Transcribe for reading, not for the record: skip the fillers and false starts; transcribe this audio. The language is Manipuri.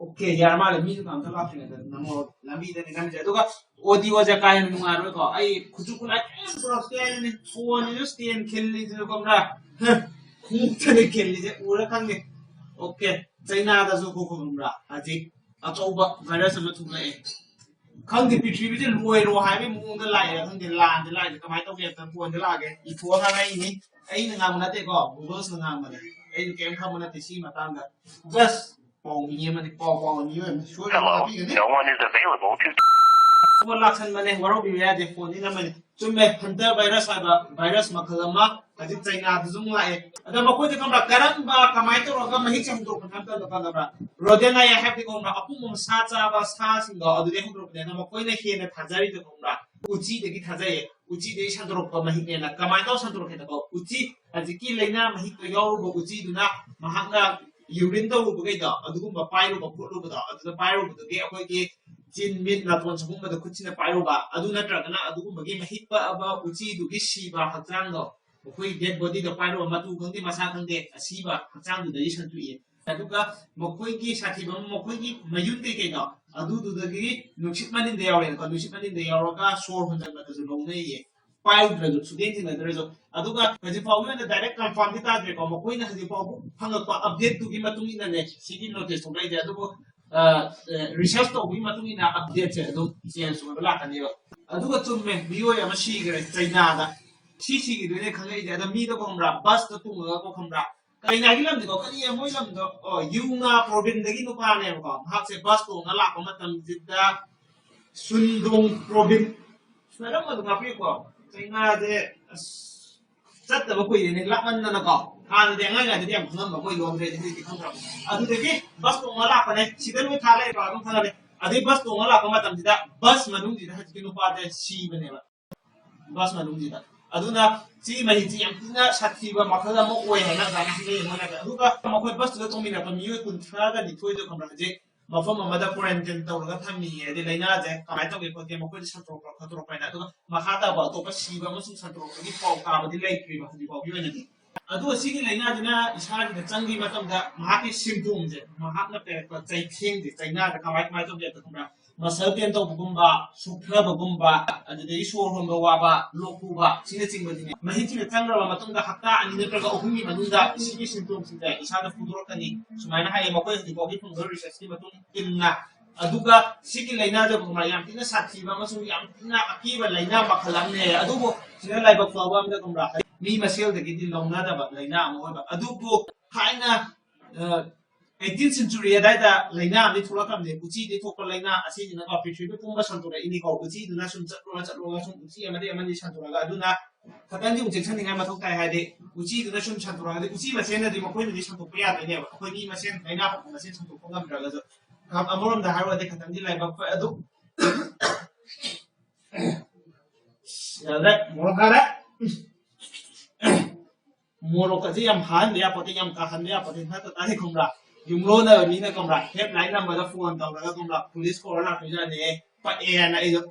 오케이 야마를 미는 안 탈락하네. 너무 남비되는 감자. 누가 어디 어제 가는 누가로 거. 아이 구죽구나 프로스테는 소원이 스테인 켈리즈 겁나. 공천의 켈리즈 우락한게. 오케이. 차이나다서 그거구나. 아직 아초바 바이러스 맞추네. 강대 비비지 로이로 하면 무언가 라이야. 근데 라인데 라이데 그만 또 get 무언가 라게. 이 투어 하나이니. 아이는 아무나 때고 무엇은 아무나. 아이 게임 하면 되지 마땅가. just Hello, no one is available to. Someone locks in money, what we had the phone in a minute. To make Hunter virus, virus Makalama, as it's saying out the Zoom like the Makote come back, Karamba, Kamaito, or Gamahicam to Hunter the Panama. Rodena, I have to go up Sata, stars in the day group, then Makoina here at Hazari to Kumra, Uchi the Gitaze, Uchi the Shandro Kamahina, Kamaito Sandro Uchi, as the Kilena, Mahito Yoruba, Uchi, do not Mahanga. Urine ꯇꯧꯔꯨꯕꯈꯩꯗꯣ ꯑꯗꯨꯒꯨꯝꯕ ꯄꯥꯏꯔꯨꯕ ꯈꯣꯠꯂꯨꯕꯗꯣ ꯑꯗꯨꯗ ꯄꯥꯏꯔꯨꯕꯗꯨꯒꯤ ꯑꯩꯈꯣꯏꯒꯤ ꯆꯤꯟ ꯃꯤꯠ ꯅꯥꯇꯣꯟ ꯁꯒꯨꯝꯕꯗ ꯈꯨꯠꯁꯤꯅ ꯄꯥꯏꯔꯨꯕ ꯑꯗꯨ ꯅꯠꯇ꯭ꯔꯒꯅ ꯑꯗꯨꯒꯨꯝꯕꯒꯤ ꯃꯍꯤꯛ ꯄꯛꯑꯕ ꯎꯆꯤꯗꯨꯒꯤ ꯁꯤꯕ ꯍꯛꯆꯥꯡꯗꯣ ꯑꯩꯈꯣꯏ ꯗꯦꯗ ꯕꯣꯗꯤꯗ ꯄꯥꯏꯔꯨꯕ ꯃꯇꯨ ꯈꯪꯗꯦ ꯃꯁꯥ ꯈꯪꯗꯦ ꯑꯁꯤꯕ ꯍꯛꯆꯥꯡꯗꯨꯗꯒꯤ ꯁꯟꯇꯣꯛꯏ ꯑꯗꯨꯒ ꯃꯈꯣꯏꯒꯤ ꯁꯥꯊꯤꯕ ꯃꯈꯣꯏꯒꯤ ꯃꯌꯨꯟ ꯀꯩꯀꯩꯗꯣ ꯑꯗꯨꯗꯨꯗꯒꯤ ꯅꯨꯡꯁꯤꯠ ꯃꯅꯤꯟꯗ ꯌꯥꯎꯔꯦꯅꯀꯣ ꯅꯨꯡꯁꯤꯠ ꯃꯅꯤꯟꯗ ꯌꯥꯎꯔꯒ ꯁꯣꯔ ꯍꯣꯟꯖꯟꯕꯗꯁꯨ ꯂꯧꯅꯩꯌꯦ पाइद्रजु सुदेन थिनद्रजु अदुगा हजि फाउनो न डायरेक्ट कंफर्म दि ताद्रे को मकोइना हजि फाउ फंगकपा अपडेट तु गि मतुंग इना ने सिगि नोटिस तो गाइजे अदुबो रिसर्च तो गि मतुंग इना अपडेट से अदु चेंज हो लाकनि बा अदुगा चुम्मे बियो या मसी गरे चाइना दा सी गि दुने खंगै जे अदा मी दो खमरा बस तो तुंगा को खमरा काइना गि लम दिको कनि मोइ लम दो युंगा प्रोविंस दगि नुपा ने को हाक से बस तो ना लाको मतम जिदा सुनदोंग प्रोविंस स्वरम मदु गापि को China rất là quý thì nên lắp ăn nó có à thì ngay là thì em không có quý luôn thì không được à thì cái bus của nó là cái này chỉ cần mới thay lại vào không thay lại à thì bus của nó là cái mà tầm gì đó bus mà đúng gì đó chỉ nó qua để xì bên này mà bus mà đúng gì đó à đúng là chỉ mà chỉ em cứ là sát thì mà cái là một quầy này là cái này mà là đúng không mà cái bus đó trong mình là còn nhiều quân thà cái đi thôi cho không được gì mafam amada quarantine tawraga thammi adi laina je kamai tawge ko te mokoi santrok khatrok paina to makhata ba to pasiba amasung santrok gi pau ka badi laikri ba hadi pau gi ni adu asigi laina jina isari da changi matamda mahaki symptom je mahakna pe ko chai thing je chaina da kamai kamai tawge to kumra masal pen to bugumba sukra bugumba adi de isor hon wa ba lokuba sine chingba dine mahi chine changra ba matamda hakta ani ne praga ohumi manunda isigi symptom sinde isada fudro kani sumaina hai mokoi hadi pau gi phungor research ki matung inna aduga sigi laina da bugumra yam tina sathi ba masung yam tina akiba laina makhalam ne adubo sine laiba flawa am da kumra mi masel de gi longna da ba laina am ba adubo haina 18th century da laina ni thula kam ne uchi de thok laina asi ni na ka pithri pe pumba santura ini ko uchi duna sum chatro sum uchi amani santura ga aduna khatan ji ujek saninga ma thok tai ha de uchi duna sum santura ga de uchi ma sen de ma koi ni santuk ya de ne ba koi ni ma sen laina ko ma sen santuk ko ngam ra ga kam amoram da harwa de khatan ji lai ba ko adu ya da mo khara moro ka ji am han de ya pote yam ka han de ya pote ha ta ta khum ra yung lo na ni na kamra hep line number da phone taw na kamra police ko na pija ne pa e na ido